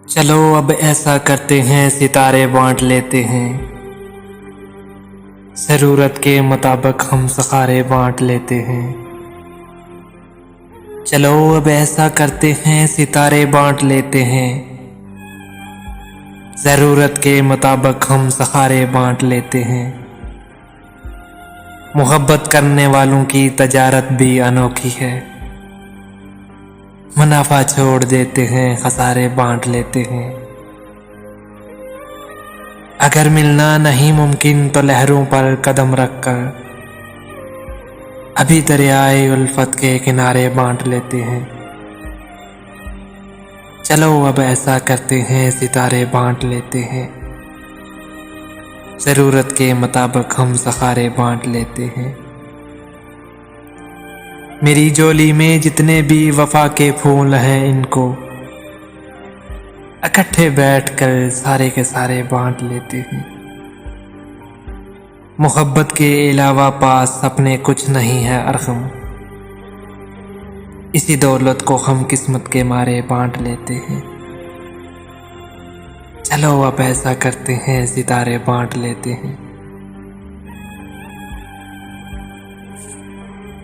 चलो अब ऐसा करते हैं, सितारे बांट लेते हैं। ज़रूरत के मुताबिक हम सहारे बांट लेते हैं। चलो अब ऐसा करते हैं, सितारे बांट लेते हैं। ज़रूरत के मुताबिक हम सहारे बांट लेते हैं। मोहब्बत करने वालों की तजारत भी अनोखी है। मुनाफा छोड़ देते हैं, खसारे बांट लेते हैं। अगर मिलना नहीं मुमकिन तो लहरों पर कदम रखकर अभी दरियाए उल्फत के किनारे बांट लेते हैं। चलो अब ऐसा करते हैं, सितारे बांट लेते हैं। ज़रूरत के मुताबिक हम सहारे बांट लेते हैं। मेरी झोली में जितने भी वफा के फूल हैं, इनको इकट्ठे बैठकर सारे के सारे बांट लेते हैं। मोहब्बत के अलावा पास अपने कुछ नहीं है अरहम। इसी दौलत को हम किस्मत के मारे बांट लेते हैं। चलो अब ऐसा करते हैं, सितारे बांट लेते हैं।